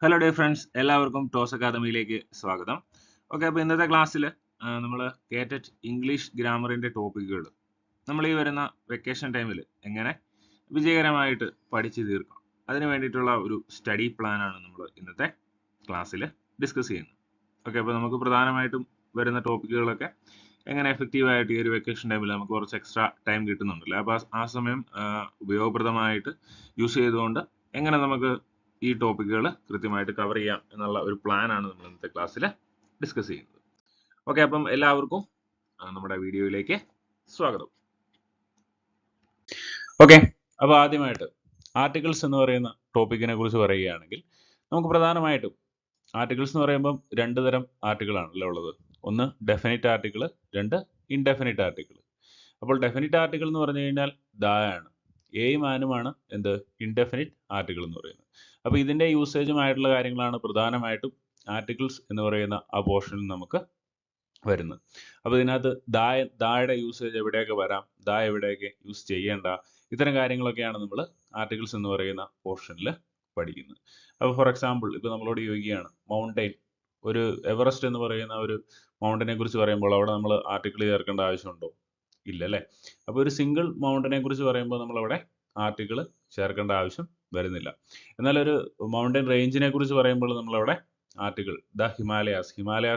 Hello dear friends, എല്ലാവർക്കും toss അക്കാദമിയിലേക്ക് സ്വാഗതം. Okay, അപ്പോൾ ഇന്നത്തെ ക്ലാസ്സിൽ നമ്മൾ കേറ്ററ്റ് ഇംഗ്ലീഷ് ഗ്രാമറിൻ്റെ ടോപ്പിക്കുകൾ നമ്മൾ ഈ വരുന്ന വെക്കേഷൻ ടൈമിൽ എങ്ങനെ വിജയകരമായിട്ട് പഠിച്ചു തീർക്കാം, അതിന് വേണ്ടിയിട്ടുള്ള ഒരു സ്റ്റഡി പ്ലാനാണ് നമ്മൾ ഇന്നത്തെ ക്ലാസ്സിൽ ഡിസ്കസ് ചെയ്യുന്നത്. ഓക്കെ, അപ്പോൾ നമുക്ക് പ്രധാനമായിട്ടും വരുന്ന ടോപ്പിക്കുകളൊക്കെ എങ്ങനെ എഫക്റ്റീവായിട്ട് ഈ ഒരു വെക്കേഷൻ ടൈമിൽ നമുക്ക് കുറച്ച് എക്സ്ട്രാ ടൈം കിട്ടുന്നുണ്ടല്ലോ, അപ്പോൾ ആ സമയം ഉപയോഗപ്രദമായിട്ട് യൂസ് ചെയ്തുകൊണ്ട് എങ്ങനെ നമുക്ക് ഈ ടോപ്പിക്കുകൾ കൃത്യമായിട്ട് കവർ ചെയ്യാം എന്നുള്ള ഒരു പ്ലാനാണ് നമ്മൾ ഇന്നത്തെ ക്ലാസ്സിൽ ഡിസ്കസ് ചെയ്യുന്നത്. ഓക്കെ, അപ്പം എല്ലാവർക്കും നമ്മുടെ വീഡിയോയിലേക്ക് സ്വാഗതം. ഓക്കെ, അപ്പോൾ ആദ്യമായിട്ട് ആർട്ടിക്കിൾസ് എന്ന് പറയുന്ന ടോപ്പിക്കിനെ കുറിച്ച് പറയുകയാണെങ്കിൽ നമുക്ക് പ്രധാനമായിട്ടും ആർട്ടിക്കിൾസ് എന്ന് പറയുമ്പം രണ്ട് തരം ആർട്ടിക്കിളാണല്ലോ ഉള്ളത്. ഒന്ന് ഡെഫിനിറ്റ് ആർട്ടിക്കിൾ, രണ്ട് ഇൻഡെഫിനിറ്റ് ആർട്ടിക്കിൾ. അപ്പോൾ ഡെഫിനിറ്റ് ആർട്ടിക്കിൾ എന്ന് പറഞ്ഞു കഴിഞ്ഞാൽ ദായാണ്, എയും ആനുമാണ് എന്ത് ഇൻഡെഫിനിറ്റ് ആർട്ടിക്കിൾ എന്ന് പറയുന്നത്. അപ്പോൾ ഇതിൻ്റെ യൂസേജുമായിട്ടുള്ള കാര്യങ്ങളാണ് പ്രധാനമായിട്ടും ആർട്ടിക്കിൾസ് എന്ന് പറയുന്ന ആ പോർഷനിൽ നമുക്ക് വരുന്നത്. അപ്പോൾ ഇതിനകത്ത് ദായുടെ യൂസേജ് എവിടെയൊക്കെ വരാം, ദാ എവിടെയൊക്കെ യൂസ് ചെയ്യേണ്ട, ഇത്തരം കാര്യങ്ങളൊക്കെയാണ് നമ്മൾ ആർട്ടിക്കിൾസ് എന്ന് പറയുന്ന പോർഷനിൽ പഠിക്കുന്നത്. അപ്പോൾ ഫോർ എക്സാമ്പിൾ ഇപ്പോൾ നമ്മളോട് ചോദിക്കുകയാണ് മൗണ്ടെയിൻ, ഒരു എവറസ്റ്റ് എന്ന് പറയുന്ന ഒരു മൗണ്ടനെ കുറിച്ച് പറയുമ്പോൾ അവിടെ നമ്മൾ ആർട്ടിക്കിൾ ചേർക്കേണ്ട ആവശ്യമുണ്ടോ? ഇല്ല അല്ലേ. അപ്പോൾ ഒരു സിംഗിൾ മൗണ്ടനെ കുറിച്ച് പറയുമ്പോൾ നമ്മളവിടെ ആർട്ടിക്കിൾ ചേർക്കേണ്ട ആവശ്യം വരുന്നില്ല. എന്നാൽ ഒരു മൗണ്ടൻ റേഞ്ചിനെ കുറിച്ച് പറയുമ്പോൾ നമ്മളവിടെ ആർട്ടിക്കിൾ, ദ ഹിമാലയാസ്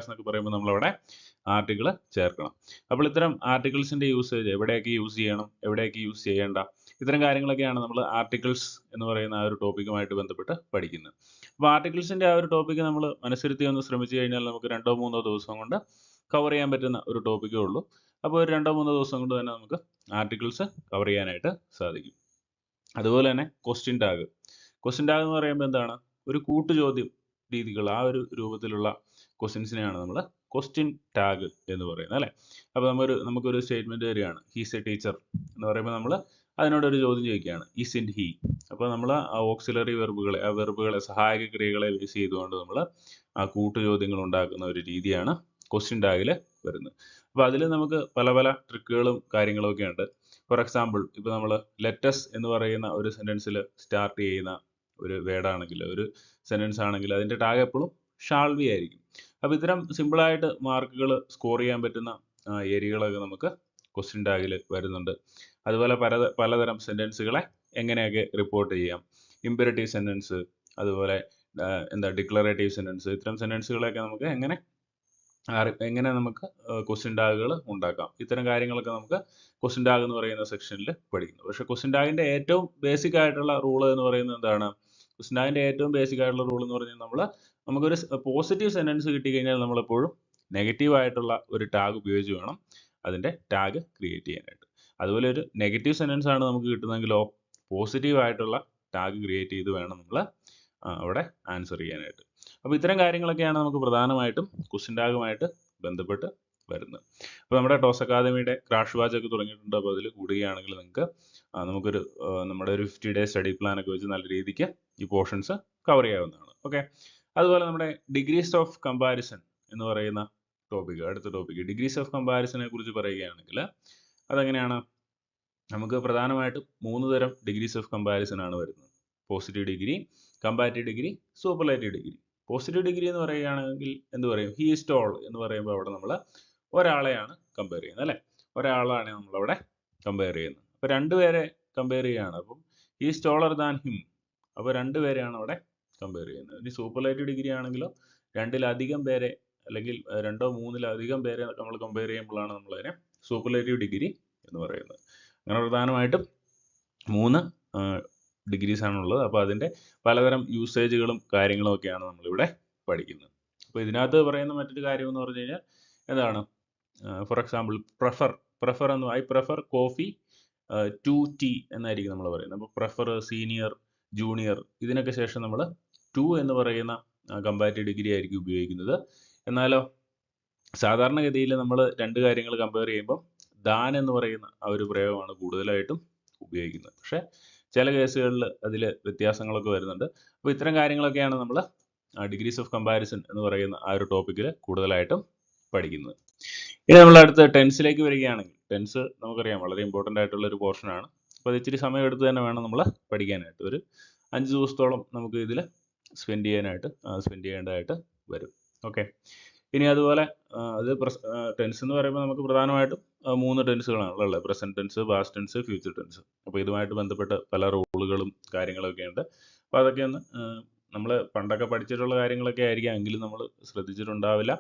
എന്നൊക്കെ പറയുമ്പോൾ നമ്മളവിടെ ആർട്ടിക്കിൾ ചേർക്കണം. അപ്പോൾ ഇത്തരം ആർട്ടിക്കിൾസിൻ്റെ യൂസേജ് എവിടെയൊക്കെ യൂസ് ചെയ്യണം, എവിടെയൊക്കെ യൂസ് ചെയ്യേണ്ട, ഇത്തരം കാര്യങ്ങളൊക്കെയാണ് നമ്മൾ ആർട്ടിക്കിൾസ് എന്ന് പറയുന്ന ആ ഒരു ടോപ്പിക്കുമായിട്ട് ബന്ധപ്പെട്ട് പഠിക്കുന്നത്. അപ്പോൾ ആർട്ടിക്കിൾസിൻ്റെ ആ ഒരു ടോപ്പിക്ക് നമ്മൾ മനസ്സിരുത്തി ഒന്ന് ശ്രമിച്ചു കഴിഞ്ഞാൽ നമുക്ക് 2-3 ദിവസം കൊണ്ട് കവർ ചെയ്യാൻ പറ്റുന്ന ഒരു ടോപ്പിക്കേ ഉള്ളൂ. അപ്പോൾ ഒരു 2-3 ദിവസം കൊണ്ട് തന്നെ നമുക്ക് ആർട്ടിക്കിൾസ് കവർ ചെയ്യാനായിട്ട് സാധിക്കും. അതുപോലെ തന്നെ ക്വസ്റ്റ്യൻ ടാഗ് എന്ന് പറയുമ്പോൾ എന്താണ്, ഒരു കൂട്ടുചോദ്യം രീതികൾ, ആ ഒരു രൂപത്തിലുള്ള ക്വസ്റ്റ്യൻസിനെയാണ് നമ്മൾ ക്വസ്റ്റ്യൻ ടാഗ് എന്ന് പറയുന്നത് അല്ലേ. അപ്പോൾ നമുക്കൊരു സ്റ്റേറ്റ്മെന്റ് വരികയാണ്, ഹീസ് എ ടീച്ചർ എന്ന് പറയുമ്പോൾ നമ്മൾ അതിനോടൊരു ചോദ്യം ചോദിക്കുകയാണ്, ഈസ് ഇൻ ഹീ. അപ്പോൾ നമ്മൾ ആ ഓക്സിലറി വെർബുകളെ സഹായക ക്രിയകളെ ബേസ് ചെയ്തുകൊണ്ട് നമ്മൾ ആ കൂട്ടുചോദ്യങ്ങൾ ഉണ്ടാക്കുന്ന ഒരു രീതിയാണ് ക്വസ്റ്റ്യൻ ടാഗിൽ വരുന്നത്. അപ്പോൾ അതിൽ നമുക്ക് പല പല ട്രിക്കുകളും കാര്യങ്ങളും ഒക്കെ ഉണ്ട്. ഫോർ എക്സാമ്പിൾ ഇപ്പോൾ നമ്മൾ ലെറ്റസ് എന്ന് പറയുന്ന ഒരു സെൻറ്റൻസിൽ സ്റ്റാർട്ട് ചെയ്യുന്ന ഒരു വേർഡാണെങ്കിൽ, ഒരു സെൻറ്റൻസ് ആണെങ്കിൽ അതിൻ്റെ ടാഗ് എപ്പോഴും ഷാൾ ബി ആയിരിക്കും. അപ്പോൾ ഇത്തരം സിമ്പിളായിട്ട് മാർക്കുകൾ സ്കോർ ചെയ്യാൻ പറ്റുന്ന ഏരിയകളൊക്കെ നമുക്ക് ക്വസ്റ്റ്യൻ ടാഗിൽ വരുന്നുണ്ട്. അതുപോലെ പലതരം സെൻറ്റൻസുകളെ എങ്ങനെയൊക്കെ റിപ്പോർട്ട് ചെയ്യാം, ഇമ്പരേറ്റീവ് സെൻറ്റൻസ്, അതുപോലെ ഡിക്ലറേറ്റീവ് സെൻറ്റൻസ്, ഇത്തരം സെൻറ്റൻസുകളെയൊക്കെ നമുക്ക് എങ്ങനെ നമുക്ക് ക്വസ്റ്റ്യൻ ടാഗുകൾ ഉണ്ടാക്കാം, ഇത്തരം കാര്യങ്ങളൊക്കെ നമുക്ക് ക്വസ്റ്റ്യൻ ടാഗ് എന്ന് പറയുന്ന സെക്ഷനിൽ പഠിക്കുന്നു. പക്ഷേ ക്വസ്റ്റ്യൻ ടാഗിൻ്റെ ഏറ്റവും ബേസിക് ആയിട്ടുള്ള റൂൾ എന്ന് പറയുന്നത് എന്താണ്? ക്വസ്റ്റ്യൻ ടാഗിൻ്റെ ഏറ്റവും ബേസിക് ആയിട്ടുള്ള റൂൾ എന്ന് പറഞ്ഞാൽ നമുക്കൊരു പോസിറ്റീവ് സെൻറ്റൻസ് കിട്ടിക്കഴിഞ്ഞാൽ നമ്മളെപ്പോഴും നെഗറ്റീവ് ആയിട്ടുള്ള ഒരു ടാഗ് ഉപയോഗിച്ച് വേണം അതിൻ്റെ ടാഗ് ക്രിയേറ്റ് ചെയ്യാനായിട്ട്. അതുപോലെ ഒരു നെഗറ്റീവ് സെൻറ്റൻസ് ആണ് നമുക്ക് കിട്ടുന്നതെങ്കിലോ പോസിറ്റീവ് ആയിട്ടുള്ള ടാഗ് ക്രിയേറ്റ് ചെയ്ത് വേണം നമ്മൾ അവിടെ ആൻസർ ചെയ്യാനായിട്ട്. അപ്പോൾ ഇത്തരം കാര്യങ്ങളൊക്കെയാണ് നമുക്ക് പ്രധാനമായിട്ടും ക്വസ്റ്റ്യൻ ടാഗുമായിട്ട് ബന്ധപ്പെട്ട് വരുന്നത്. അപ്പോൾ നമ്മുടെ ടോസ് അക്കാദമിയുടെ ക്രാഷ് വാച്ച് ഒക്കെ തുടങ്ങിയിട്ടുണ്ട്. അപ്പോൾ അതിൽ കൂടുകയാണെങ്കിൽ നിങ്ങൾക്ക് നമുക്കൊരു നമ്മുടെ ഒരു 50 ഡേ സ്റ്റഡി പ്ലാൻ ഒക്കെ വെച്ച് നല്ല രീതിക്ക് ഈ പോർഷൻസ് കവർ ചെയ്യാവുന്നതാണ്. ഓക്കെ, അതുപോലെ നമ്മുടെ ഡിഗ്രീസ് ഓഫ് കമ്പാരിസൺ എന്ന് പറയുന്ന അടുത്ത ടോപ്പിക്ക് ഡിഗ്രീസ് ഓഫ് കമ്പാരിസനെ കുറിച്ച് പറയുകയാണെങ്കിൽ അതെങ്ങനെയാണ്, നമുക്ക് പ്രധാനമായിട്ടും 3 തരം ഡിഗ്രീസ് ഓഫ് കമ്പാരിസൺ ആണ് വരുന്നത്. Positive degree, comparative degree, superlative degree. Positive degree എന്ന് പറയുകയാണെങ്കിൽ എന്ത് പറയും, ഹീ ഈസ് ടോൾ എന്ന് പറയുമ്പോൾ അവിടെ നമ്മൾ ഒരാളെയാണ് കമ്പയർ ചെയ്യുന്നത് അല്ലേ, ഒരാളാണ് നമ്മളവിടെ കമ്പയർ ചെയ്യുന്നത്. അപ്പോൾ 2 പേരെ കമ്പയർ ചെയ്യുകയാണ്, അപ്പം ഹീ ഈസ് ടോളർ ദാൻ ഹിം, അപ്പോൾ 2 പേരെയാണ് അവിടെ കമ്പയർ ചെയ്യുന്നത്. ഇനി സൂപ്പർലേറ്റീവ് ഡിഗ്രി ആണെങ്കിലോ 2-ലധികം പേരെ അല്ലെങ്കിൽ 2-3-ലധികം പേരെ നമ്മൾ കമ്പയർ ചെയ്യുമ്പോഴാണ് നമ്മളതിനെ സൂപ്പർലേറ്റീവ് ഡിഗ്രി എന്ന് പറയുന്നത്. അങ്ങനെ പ്രധാനമായിട്ടും 3 ഡിഗ്രീസ് ആണുള്ളത്. അപ്പോൾ അതിൻ്റെ പലതരം യൂസേജുകളും കാര്യങ്ങളും ഒക്കെയാണ് നമ്മളിവിടെ പഠിക്കുന്നത്. അപ്പോൾ ഇതിനകത്ത് പറയുന്ന മറ്റൊരു കാര്യം എന്ന് പറഞ്ഞു കഴിഞ്ഞാൽ എന്താണ്, ഫോർ എക്സാമ്പിൾ പ്രെഫർ എന്ന്, I prefer coffee to tea എന്നായിരിക്കും നമ്മൾ പറയുന്നത്. അപ്പോൾ പ്രെഫർ, സീനിയർ, ജൂനിയർ, ഇതിനൊക്കെ ശേഷം നമ്മൾ ടു എന്ന് പറയുന്ന കമ്പാരിറ്റീവ് ഡിഗ്രി ആയിരിക്കും ഉപയോഗിക്കുന്നത്. എന്നാലോ സാധാരണഗതിയിൽ നമ്മൾ 2 കാര്യങ്ങൾ കമ്പയർ ചെയ്യുമ്പോൾ ദാൻ എന്ന് പറയുന്ന ആ ഒരു പ്രയോഗമാണ് കൂടുതലായിട്ടും ഉപയോഗിക്കുന്നത്. പക്ഷേ ചില കേസുകളിൽ അതിൽ വ്യത്യാസങ്ങളൊക്കെ വരുന്നുണ്ട്. അപ്പോൾ ഇത്തരം കാര്യങ്ങളൊക്കെയാണ് നമ്മൾ ഡിഗ്രീസ് ഓഫ് കമ്പാരിസൺ എന്ന് പറയുന്ന ആ ഒരു ടോപ്പിക്കിൽ കൂടുതലായിട്ടും പഠിക്കുന്നത്. ഇനി നമ്മൾ അടുത്ത ടെൻസിലേക്ക് വരികയാണെങ്കിൽ, ടെൻസ് നമുക്കറിയാം വളരെ ഇമ്പോർട്ടൻ്റ് ആയിട്ടുള്ള ഒരു പോർഷനാണ്. അപ്പോൾ അത് ഇച്ചിരി സമയം എടുത്ത് തന്നെ വേണം നമ്മൾ പഠിക്കാനായിട്ട്. ഒരു 5 ദിവസത്തോളം നമുക്ക് ഇതിൽ സ്പെൻഡ് ചെയ്യേണ്ടതായിട്ട് വരും. ഓക്കെ. ഇനി അതുപോലെ അത് ടെൻസ് എന്ന് പറയുമ്പോൾ നമുക്ക് പ്രധാനമായിട്ടും 3 ടെൻസുകളാണല്ലോ ഉള്ളത്. Present tense, past tense, future tense. അപ്പോൾ ഇതുമായിട്ട് ബന്ധപ്പെട്ട് പല റൂളുകളും കാര്യങ്ങളൊക്കെ ഉണ്ട്. അപ്പോൾ അതൊക്കെ ഒന്ന് നമ്മൾ പണ്ടൊക്കെ പഠിച്ചിട്ടുള്ള കാര്യങ്ങളൊക്കെ ആയിരിക്കാം, എങ്കിലും നമ്മൾ ശ്രദ്ധിച്ചിട്ടുണ്ടാവില്ല.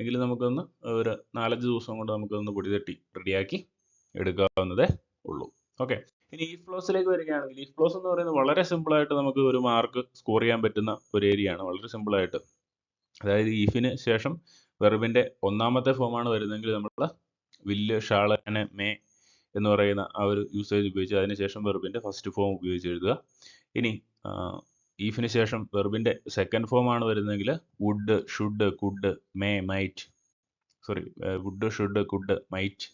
എങ്കിലും നമുക്കൊന്ന് ഒരു 4-5 ദിവസം കൊണ്ട് നമുക്കൊന്ന് പൊടി തട്ടി റെഡിയാക്കി എടുക്കാവുന്നതേ ഉള്ളൂ. ഓക്കെ. ഇനി ഈ ഫ്ലോസിലേക്ക് വരികയാണെങ്കിൽ, ഈ ഫ്ലോസ് എന്ന് പറയുന്നത് വളരെ സിമ്പിളായിട്ട് നമുക്ക് ഒരു മാർക്ക് സ്കോർ ചെയ്യാൻ പറ്റുന്ന ഒരു ഏരിയയാണ്. വളരെ സിമ്പിളായിട്ട്, അതായത് ഈഫിന് ശേഷം വെർബിൻ്റെ ഒന്നാമത്തെ ഫോമാണ് വരുന്നതെങ്കിൽ നമ്മൾ വില്ല്, ഷാള്, മേ എന്ന് പറയുന്ന ആ ഒരു യൂസേജ് ഉപയോഗിച്ച് അതിനുശേഷം വെർബിൻ്റെ ഫസ്റ്റ് ഫോം ഉപയോഗിച്ച് എഴുതുക. ഇനി ഈഫിന് ശേഷം വെർബിൻ്റെ സെക്കൻഡ് ഫോമാണ് വരുന്നതെങ്കിൽ would, should, could, may, might, would, should, could, might.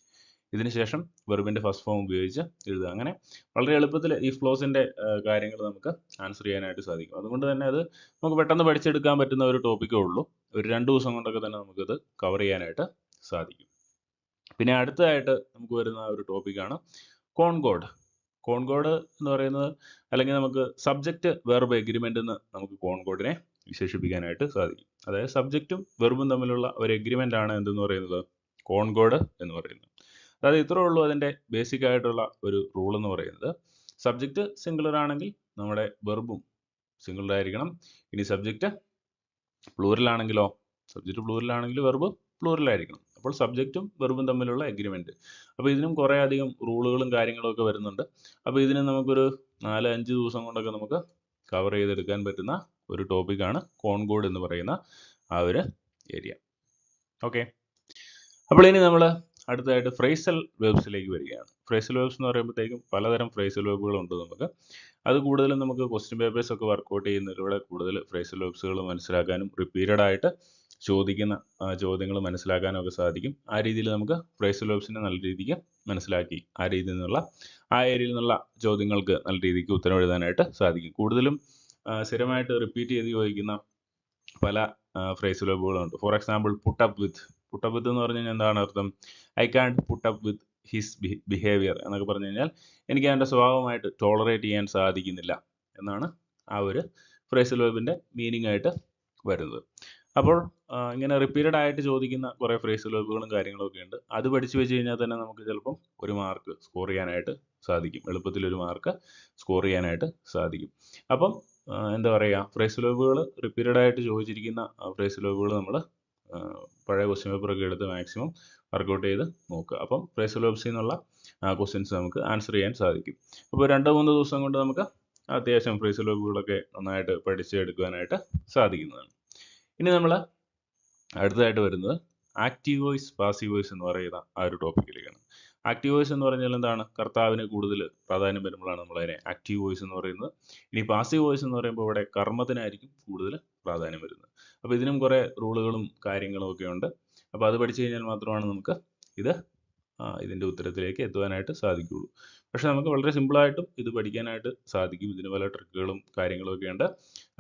ഇതിന് ശേഷം വെർബിൻ്റെ ഫസ്റ്റ് ഫോം ഉപയോഗിച്ച് എഴുതുക. അങ്ങനെ വളരെ എളുപ്പത്തിൽ ഈ ഫ്ലോസിൻ്റെ കാര്യങ്ങൾ നമുക്ക് ആൻസർ ചെയ്യാനായിട്ട് സാധിക്കും. അതുകൊണ്ട് തന്നെ അത് നമുക്ക് പെട്ടെന്ന് പഠിച്ചെടുക്കാൻ പറ്റുന്ന ഒരു ടോപ്പിക്കേ ഉള്ളൂ. ഒരു 2 ദിവസം കൊണ്ടൊക്കെ തന്നെ നമുക്കിത് കവർ ചെയ്യാനായിട്ട് സാധിക്കും. പിന്നെ അടുത്തതായിട്ട് നമുക്ക് വരുന്ന ഒരു ടോപ്പിക്കാണ് കോൺകോഡ്. കോൺകോഡ് എന്ന് പറയുന്നത്, അല്ലെങ്കിൽ നമുക്ക് സബ്ജക്റ്റ് വെർബ് എഗ്രിമെൻ്റ് എന്ന് നമുക്ക് കോൺകോഡിനെ വിശേഷിപ്പിക്കാനായിട്ട് സാധിക്കും. അതായത് സബ്ജക്റ്റും വെർബും തമ്മിലുള്ള ഒരു എഗ്രിമെൻ്റ് ആണ് എന്തെന്ന് പറയുന്നത് കോൺകോഡ് എന്ന് പറയുന്നത്. അതായത് ഇത്രേ ഉള്ളൂ അതിൻ്റെ ബേസിക് ആയിട്ടുള്ള ഒരു റൂൾ എന്ന് പറയുന്നത്. സബ്ജക്റ്റ് സിംഗുലർ ആണെങ്കിൽ നമ്മുടെ വെർബും സിംഗുലർ ആയിരിക്കണം. ഇനി സബ്ജക്റ്റ് പ്ലൂറൽ ആണെങ്കിലോ, സബ്ജക്റ്റ് പ്ലൂറൽ ആണെങ്കിൽ വെർബ് പ്ലൂറൽ ആയിരിക്കണം. അപ്പോൾ സബ്ജക്റ്റും വെർബും തമ്മിലുള്ള എഗ്രിമെൻറ്റ്. അപ്പോൾ ഇതിനും കുറേ അധികം റൂളുകളും കാര്യങ്ങളും ഒക്കെ വരുന്നുണ്ട്. അപ്പോൾ ഇതിന് നമുക്കൊരു 4-5 ദിവസം കൊണ്ടൊക്കെ നമുക്ക് കവർ ചെയ്തെടുക്കാൻ പറ്റുന്ന ഒരു ടോപ്പിക്കാണ് കോൺകോഡ് എന്ന് പറയുന്ന ആ ഒരു ഏരിയ. ഓക്കെ. അപ്പോൾ ഇനി നമ്മൾ അടുത്തതായിട്ട് ഫ്രേസൽ വേർബ്സിലേക്ക് വരികയാണ്. ഫ്രേസൽ വേർബ്സ് എന്ന് പറയുമ്പോഴത്തേക്കും പലതരം ഫ്രേസൽ വേർബുകളുണ്ട് നമുക്ക്. അത് കൂടുതലും നമുക്ക് ക്വസ്റ്റ്യൻ പേപ്പേഴ്സ് ഒക്കെ വർക്കൗട്ട് ചെയ്യുന്നതിലൂടെ കൂടുതൽ ഫ്രേസൽ വേർബ്സുകൾ മനസ്സിലാക്കാനും റിപ്പീറ്റഡ് ആയിട്ട് ചോദിക്കുന്ന ചോദ്യങ്ങൾ മനസ്സിലാക്കാനും ഒക്കെ സാധിക്കും. ആ രീതിയിൽ നമുക്ക് ഫ്രേസൽ വേർബ്സിനെ നല്ല രീതിക്ക് മനസ്സിലാക്കി ആ ഏരിയയിൽ നിന്നുള്ള ചോദ്യങ്ങൾക്ക് നല്ല രീതിക്ക് ഉത്തരം എഴുതാനായിട്ട് സാധിക്കും. കൂടുതലും സ്ഥിരമായിട്ട് റിപ്പീറ്റ് ചെയ്ത് ചോദിക്കുന്ന പല ഫ്രേസൽ വേർബുകളുണ്ട്. For example put up with. Put up with എന്ന് പറഞ്ഞു കഴിഞ്ഞാൽ എന്താണ് അർത്ഥം? I can't put up with his behaviour എന്നൊക്കെ പറഞ്ഞു കഴിഞ്ഞാൽ എനിക്ക് അവൻ്റെ സ്വഭാവമായിട്ട് ടോളറേറ്റ് ചെയ്യാൻ സാധിക്കുന്നില്ല എന്നാണ് ആ ഒരു ഫ്രേസൽ വേർബിൻ്റെ മീനിങ് ആയിട്ട് വരുന്നത്. അപ്പോൾ ഇങ്ങനെ റിപ്പീറ്റഡ് ആയിട്ട് ചോദിക്കുന്ന കുറേ ഫ്രേസൽ വേർബുകളും കാര്യങ്ങളൊക്കെ ഉണ്ട്. അത് പഠിച്ചു വെച്ച് കഴിഞ്ഞാൽ തന്നെ നമുക്ക് ചിലപ്പം ഒരു മാർക്ക് സ്കോർ ചെയ്യാനായിട്ട് സാധിക്കും. എളുപ്പത്തിലൊരു മാർക്ക് സ്കോർ ചെയ്യാനായിട്ട് സാധിക്കും. അപ്പം എന്താ പറയുക, ഫ്രേസൽ വേർബുകൾ റിപ്പീറ്റഡ് ആയിട്ട് ചോദിച്ചിരിക്കുന്ന ഫ്രേസൽ വേർബുകൾ നമ്മൾ പഴയ ക്വസ്റ്റ്യൻ പേപ്പറൊക്കെ എടുത്ത് മാക്സിമം വർക്കൗട്ട് ചെയ്ത് നോക്കുക. അപ്പം ഫ്രേസൽ വേർബ്സിൽ നിന്നുള്ള ക്വസ്റ്റ്യൻസ് നമുക്ക് ആൻസർ ചെയ്യാൻ സാധിക്കും. അപ്പോൾ 2-3 ദിവസം കൊണ്ട് നമുക്ക് അത്യാവശ്യം ഫ്രേസൽ വേർബുകളൊക്കെ നന്നായിട്ട് പഠിച്ചെടുക്കാനായിട്ട് സാധിക്കുന്നതാണ്. ഇനി നമ്മൾ അടുത്തതായിട്ട് വരുന്നത് ആക്റ്റീവ് വോയിസ്, പാസീവ് വോയിസ് എന്ന് പറയുന്ന ആ ഒരു ടോപ്പിക്കിലേക്കാണ്. ആക്റ്റീവ് വോയിസ് എന്ന് പറഞ്ഞാൽ എന്താണ്? കർത്താവിന് കൂടുതൽ പ്രാധാന്യം വരുമ്പോഴാണ് നമ്മളതിനെ ആക്റ്റീവ് വോയിസ് എന്ന് പറയുന്നത്. ഇനി പാസീവ് വോയിസ് എന്ന് പറയുമ്പോൾ ഇവിടെ കർമ്മത്തിനായിരിക്കും കൂടുതൽ പ്രാധാന്യം വരുന്നത്. അപ്പോൾ ഇതിനും കുറേ റൂളുകളും കാര്യങ്ങളും ഒക്കെ ഉണ്ട്. അപ്പോൾ അത് പഠിച്ചു കഴിഞ്ഞാൽ മാത്രമാണ് നമുക്ക് ഇതിൻ്റെ ഉത്തരത്തിലേക്ക് എത്തുവാനായിട്ട് സാധിക്കുകയുള്ളൂ. പക്ഷേ നമുക്ക് വളരെ സിമ്പിളായിട്ടും ഇത് പഠിക്കാനായിട്ട് സാധിക്കും. ഇതിന് പല ട്രിക്കുകളും കാര്യങ്ങളും ഒക്കെ ഉണ്ട്.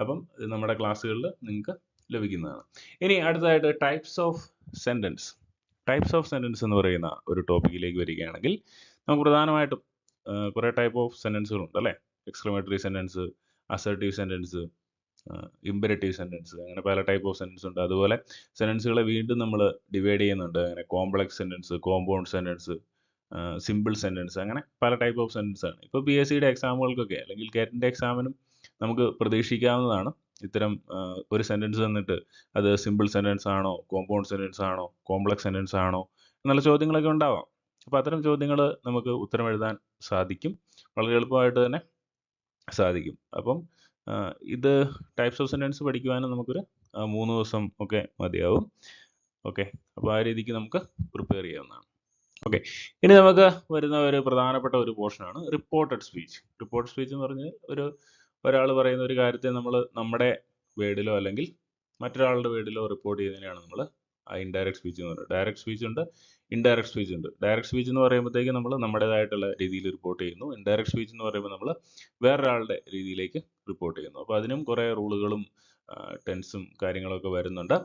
അപ്പം ഇത് നമ്മുടെ ക്ലാസ്സുകളിൽ നിങ്ങൾക്ക് ലഭിക്കുന്നതാണ്. ഇനി അടുത്തതായിട്ട് types of sentence. Types of sentence എന്ന് പറയുന്ന ഒരു ടോപ്പിക്കിലേക്ക് വരികയാണെങ്കിൽ നമുക്ക് പ്രധാനമായിട്ടും കുറേ ടൈപ്പ് ഓഫ് സെൻറ്റൻസുകളുണ്ട് അല്ലേ? Exclamatory sentence, assertive sentence, imperative sentence, അങ്ങനെ പല ടൈപ്പ് ഓഫ് സെൻറ്റൻസ് ഉണ്ട്. അതുപോലെ സെൻറ്റൻസുകളെ വീണ്ടും നമ്മൾ ഡിവൈഡ് ചെയ്യുന്നുണ്ട്. അങ്ങനെ complex sentence, compound sentence, simple sentence, അങ്ങനെ പല ടൈപ്പ് ഓഫ് സെൻറ്റൻസ് ആണ്. ഇപ്പോൾ PSCയുടെ എക്സാമുകൾക്കൊക്കെ അല്ലെങ്കിൽ കേറ്റിൻ്റെ എക്സാമിനും നമുക്ക് പ്രതീക്ഷിക്കാവുന്നതാണ്. ഇത്തരം ഒരു സെൻറ്റൻസ് തന്നിട്ട് അത് സിമ്പിൾ സെൻറ്റൻസ് ആണോ, കോമ്പൗണ്ട് സെൻറ്റൻസ് ആണോ, കോംപ്ലക്സ് സെൻറ്റൻസ് ആണോ എന്നുള്ള ചോദ്യങ്ങളൊക്കെ ഉണ്ടാവാം. അപ്പോൾ അത്തരം ചോദ്യങ്ങൾ നമുക്ക് ഉത്തരം എഴുതാൻ സാധിക്കും, വളരെ എളുപ്പമായിട്ട് തന്നെ സാധിക്കും. അപ്പം ഇത് ടൈപ്സ് ഓഫ് സെൻറ്റൻസ് പഠിക്കുവാനും നമുക്കൊരു 3 ദിവസം ഒക്കെ മതിയാവും. ഓക്കെ. അപ്പോൾ ആ രീതിക്ക് നമുക്ക് പ്രിപ്പയർ ചെയ്യാവുന്നതാണ്. ഓക്കെ. ഇനി നമുക്ക് വരുന്ന ഒരു പ്രധാനപ്പെട്ട ഒരു പോർഷനാണ് റിപ്പോർട്ടഡ് സ്പീച്ച്. റിപ്പോർട്ടഡ് സ്പീച്ച് എന്ന് പറഞ്ഞാൽ ഒരാൾ പറയുന്ന ഒരു കാര്യത്തെ നമ്മൾ നമ്മുടെ വേർഡിലോ അല്ലെങ്കിൽ മറ്റൊരാളുടെ വേർഡിലോ റിപ്പോർട്ട് ചെയ്യുന്നതിനെയാണ് നമ്മൾ ഇൻഡയറക്റ്റ് സ്പീച്ച് എന്ന് പറയുന്നത്. ഡയറക്റ്റ് സ്പീച്ച് ഉണ്ട്, ഇൻഡയറക്റ്റ് സ്പീച്ച് ഉണ്ട്. ഡയറക്റ്റ് സ്പീച്ച് എന്ന് പറയുമ്പോഴത്തേക്ക് നമ്മൾ നമ്മുടേതായിട്ടുള്ള രീതിയിൽ റിപ്പോർട്ട് ചെയ്യുന്നു. ഇൻഡയറക്റ്റ് സ്പീച്ച് എന്ന് പറയുമ്പോൾ നമ്മൾ വേറൊരാളുടെ രീതിയിലേക്ക് റിപ്പോർട്ട് ചെയ്യുന്നു. അപ്പോൾ അതിനും കുറേ റൂളുകളും ടെൻസും കാര്യങ്ങളൊക്കെ വരുന്നുണ്ട്.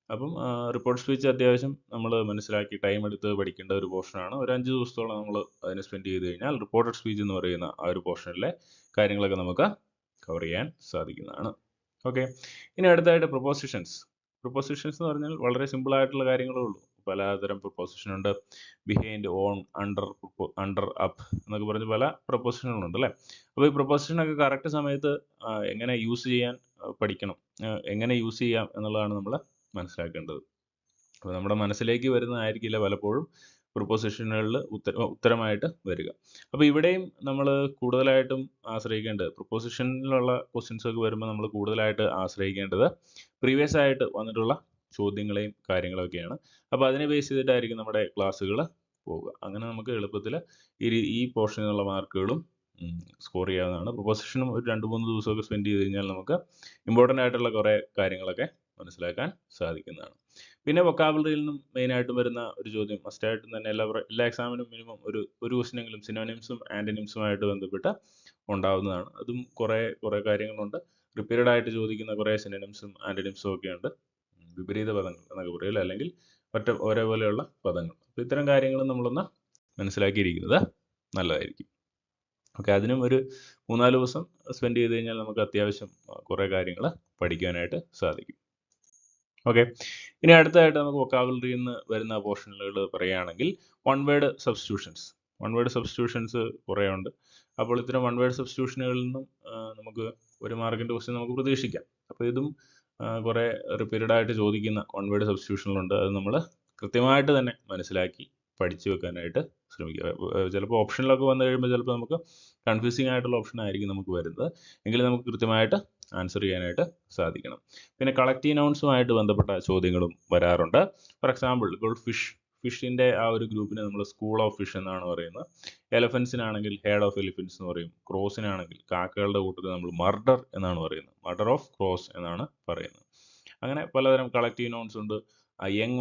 അപ്പം റിപ്പോർട്ട് സ്പീച്ച് അത്യാവശ്യം നമ്മൾ മനസ്സിലാക്കി ടൈം എടുത്ത് പഠിക്കേണ്ട ഒരു പോർഷനാണ്. ഒരു 5 ദിവസത്തോളം നമ്മൾ അതിനെ സ്പെൻഡ് ചെയ്ത് കഴിഞ്ഞാൽ റിപ്പോർട്ടഡ് സ്പീച്ച് എന്ന് പറയുന്ന ആ ഒരു പോർഷനിലെ കാര്യങ്ങളൊക്കെ നമുക്ക് കവർ ചെയ്യാൻ സാധിക്കുന്നതാണ്. ഓക്കെ, ഇനി അടുത്തായിട്ട് പ്രൊപ്പോസിഷൻസ്. പ്രൊപ്പോസിഷൻസ് എന്ന് പറഞ്ഞാൽ വളരെ സിമ്പിൾ ആയിട്ടുള്ള കാര്യങ്ങളേ ഉള്ളൂ. പലതരം പ്രൊപ്പോസിഷൻ ഉണ്ട്. Behind, on, under, under, up എന്നൊക്കെ പറഞ്ഞ് പല പ്രൊപ്പോസിഷനുകളുണ്ട് അല്ലേ. അപ്പോൾ ഈ പ്രൊപ്പോസിഷനൊക്കെ കറക്റ്റ് സമയത്ത് എങ്ങനെ യൂസ് ചെയ്യാൻ പഠിക്കണം. എങ്ങനെ യൂസ് ചെയ്യാം എന്നുള്ളതാണ് നമ്മൾ മനസ്സിലാക്കേണ്ടത്. അപ്പോൾ നമ്മുടെ മനസ്സിലേക്ക് വരുന്നതായിരിക്കില്ല പലപ്പോഴും പ്രൊപ്പോസിഷനുകളിൽ ഉത്തരമായിട്ട് വരിക. അപ്പോൾ ഇവിടെയും നമ്മൾ കൂടുതലായിട്ടും ആശ്രയിക്കേണ്ടത്, പ്രൊപ്പോസിഷനിലുള്ള ക്വസ്റ്റ്യൻസ് ഒക്കെ വരുമ്പോൾ നമ്മൾ കൂടുതലായിട്ട് ആശ്രയിക്കേണ്ടത് പ്രീവിയസ് ആയിട്ട് വന്നിട്ടുള്ള ചോദ്യങ്ങളെയും കാര്യങ്ങളൊക്കെയാണ്. അപ്പോൾ അതിനെ ബേസ് ചെയ്തിട്ടായിരിക്കും നമ്മുടെ ക്ലാസ്സുകൾ പോവുക. അങ്ങനെ നമുക്ക് എളുപ്പത്തിൽ ഈ പോർഷനിൽ നിന്നുള്ള മാർക്കുകളും സ്കോർ ചെയ്യാവുന്നതാണ്. പ്രൊപ്പോസിഷനും ഒരു 2-3 ദിവസമൊക്കെ സ്പെൻഡ് ചെയ്ത് കഴിഞ്ഞാൽ നമുക്ക് ഇമ്പോർട്ടൻ്റ് ആയിട്ടുള്ള കുറേ കാര്യങ്ങളൊക്കെ മനസ്സിലാക്കാൻ സാധിക്കുന്നതാണ്. പിന്നെ വൊക്കാബുലറിയിൽ നിന്നും മെയിനായിട്ടും വരുന്ന ഒരു ചോദ്യം മസ്റ്റായിട്ടും തന്നെ എല്ലാ എക്സാമിനും മിനിമം ഒരു ക്വസ്റ്റ്യനെങ്കിലും സിനോണിംസും ആൻറ്റണിംസുമായിട്ട് ബന്ധപ്പെട്ട് ഉണ്ടാവുന്നതാണ്. അതും കുറേ കാര്യങ്ങളുണ്ട്. റിപ്പീറ്റഡ് ആയിട്ട് ചോദിക്കുന്ന കുറേ സിനോണിംസും ആൻറ്റണിംസും ഒക്കെ ഉണ്ട്. വിപരീത പദങ്ങൾ എന്നൊക്കെ പറയില്ല, അല്ലെങ്കിൽ ഒരേപോലെയുള്ള പദങ്ങൾ. അപ്പോൾ ഇത്തരം കാര്യങ്ങൾ നമ്മളൊന്ന് മനസ്സിലാക്കിയിരിക്കുന്നത് നല്ലതായിരിക്കും. ഓക്കെ, അതിനും ഒരു 3-4 ദിവസം സ്പെൻഡ് ചെയ്ത് കഴിഞ്ഞാൽ നമുക്ക് അത്യാവശ്യം കുറേ കാര്യങ്ങൾ പഠിക്കാനായിട്ട് സാധിക്കും. ഓക്കെ, ഇനി അടുത്തതായിട്ട് നമുക്ക് വൊക്കാബുലറിയിൽ നിന്ന് വരുന്ന പോർഷനുകൾ പറയുകയാണെങ്കിൽ വൺ വേർഡ് സബ്സ്റ്റിറ്റ്യൂഷൻസ് കുറേ ഉണ്ട്. അപ്പോൾ ഇത്തരം വൺ വേർഡ് സബ്സ്റ്റിറ്റ്യൂഷനുകളിൽ നിന്നും നമുക്ക് 1 മാർക്കിൻ്റെ ക്വസ്റ്റ്യൻ നമുക്ക് പ്രതീക്ഷിക്കാം. അപ്പോൾ ഇതും കുറേ റിപ്പീറ്റഡ് ആയിട്ട് ചോദിക്കുന്ന വൺ വേർഡ് സബ്സ്റ്റിറ്റ്യൂഷനുകളുണ്ട്. അത് നമ്മൾ കൃത്യമായിട്ട് തന്നെ മനസ്സിലാക്കി പഠിച്ചു വെക്കാനായിട്ട് ശ്രമിക്കുക. ചിലപ്പോൾ ഓപ്ഷനിലൊക്കെ വന്നു കഴിയുമ്പോൾ ചിലപ്പോൾ നമുക്ക് കൺഫ്യൂസിങ് ആയിട്ടുള്ള ഓപ്ഷൻ ആയിരിക്കും നമുക്ക് വരുന്നത്. എങ്കിലും നമുക്ക് കൃത്യമായിട്ട് ആൻസർ ചെയ്യാനായിട്ട് സാധിക്കണം. പിന്നെ കളക്റ്റീവ് നൗൺസുമായിട്ട് ബന്ധപ്പെട്ട ചോദ്യങ്ങളും വരാറുണ്ട്. ഫോർ എക്സാമ്പിൾ, ഇപ്പോൾ ഫിഷിൻ്റെ ആ ഒരു ഗ്രൂപ്പിനെ നമ്മൾ സ്കൂൾ ഓഫ് ഫിഷ് എന്നാണ് പറയുന്നത്. എലഫൻസിനാണെങ്കിൽ ഹെഡ് ഓഫ് എലിഫൻസ് എന്ന് പറയും. ക്രോസിനാണെങ്കിൽ കാക്കകളുടെ കൂട്ടത്തിൽ നമ്മൾ മർഡർ എന്നാണ് പറയുന്നത്. മർഡർ ഓഫ് ക്രോസ് എന്നാണ് പറയുന്നത്. അങ്ങനെ പലതരം കളക്റ്റീവ് നൗൺസ് ഉണ്ട്. യങ്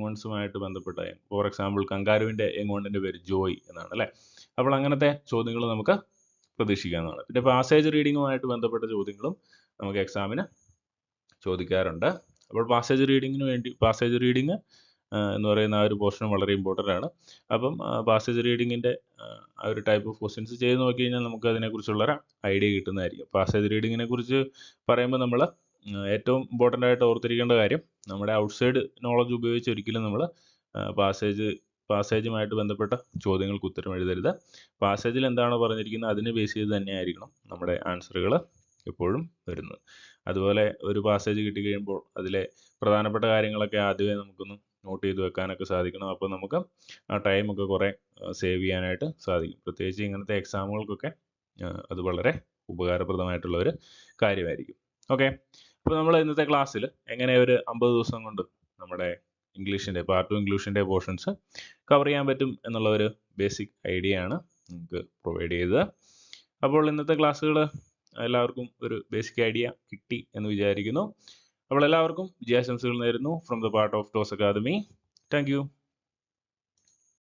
വൺസുമായിട്ട് ബന്ധപ്പെട്ട ഫോർ എക്സാമ്പിൾ കങ്കാരുവിൻ്റെ യങ് വണ്ണിൻ്റെ പേര് ജോയ് എന്നാണ് അല്ലേ. അപ്പോൾ അങ്ങനത്തെ ചോദ്യങ്ങൾ നമുക്ക് പ്രതീക്ഷിക്കാവുന്നതാണ്. പിന്നെ പാസേജ് റീഡിങ്ങുമായിട്ട് ബന്ധപ്പെട്ട ചോദ്യങ്ങളും നമുക്ക് എക്സാമിന് ചോദിക്കാറുണ്ട്. അപ്പോൾ പാസേജ് റീഡിങ് എന്ന് പറയുന്ന ആ ഒരു പോർഷൻ വളരെ ഇമ്പോർട്ടൻ്റ് ആണ്. അപ്പം പാസേജ് റീഡിങ്ങിൻ്റെ ആ ഒരു ടൈപ്പ് ഓഫ് ക്വസ്റ്റ്യൻസ് ചെയ്ത് നോക്കി കഴിഞ്ഞാൽ നമുക്ക് അതിനെക്കുറിച്ചുള്ളൊരു ഐഡിയ കിട്ടുന്നതായിരിക്കും. പാസേജ് റീഡിങ്ങിനെ കുറിച്ച് പറയുമ്പോൾ നമ്മൾ ഏറ്റവും ഇമ്പോർട്ടൻ്റ് ആയിട്ട് ഓർത്തിരിക്കേണ്ട കാര്യം, നമ്മുടെ ഔട്ട്സൈഡ് നോളജ് ഉപയോഗിച്ച് ഒരിക്കലും നമ്മൾ പാസേജുമായിട്ട് ബന്ധപ്പെട്ട ചോദ്യങ്ങൾക്ക് ഉത്തരം എഴുതരുത്. പാസേജിൽ എന്താണോ പറഞ്ഞിരിക്കുന്നത് അതിനെ ബേസ് ചെയ്ത് തന്നെയായിരിക്കണം നമ്മുടെ ആൻസറുകൾ എപ്പോഴും വരുന്നത്. അതുപോലെ ഒരു പാസേജ് കിട്ടിക്കഴിയുമ്പോൾ അതിലെ പ്രധാനപ്പെട്ട കാര്യങ്ങളൊക്കെ ആദ്യമേ നമുക്കൊന്ന് നോട്ട് ചെയ്ത് വെക്കാനൊക്കെ സാധിക്കണം. അപ്പോൾ നമുക്ക് ആ ടൈമൊക്കെ കുറേ സേവ് ചെയ്യാനായിട്ട് സാധിക്കും. പ്രത്യേകിച്ച് ഇങ്ങനത്തെ എക്സാമുകൾക്കൊക്കെ അത് വളരെ ഉപകാരപ്രദമായിട്ടുള്ള ഒരു കാര്യമായിരിക്കും. ഓക്കെ, അപ്പോൾ നമ്മൾ ഇന്നത്തെ ക്ലാസ്സിൽ എങ്ങനെ ഒരു 50 ദിവസം കൊണ്ട് നമ്മുടെ പാർട്ട് 2 ഇംഗ്ലീഷിൻ്റെ പോർഷൻസ് കവർ ചെയ്യാൻ പറ്റും എന്നുള്ള ഒരു ബേസിക് ഐഡിയ ആണ് നമുക്ക് പ്രൊവൈഡ് ചെയ്തത്. അപ്പോൾ ഇന്നത്തെ ക്ലാസ്സുകൾ എല്ലാവർക്കും ഒരു ബേസിക് ഐഡിയ കിട്ടി എന്ന് വിചാരിക്കുന്നു. അപ്പോൾ എല്ലാവർക്കും വിജയാശംസകൾ നേരുന്നു from the part of Toss Academy. Thank U.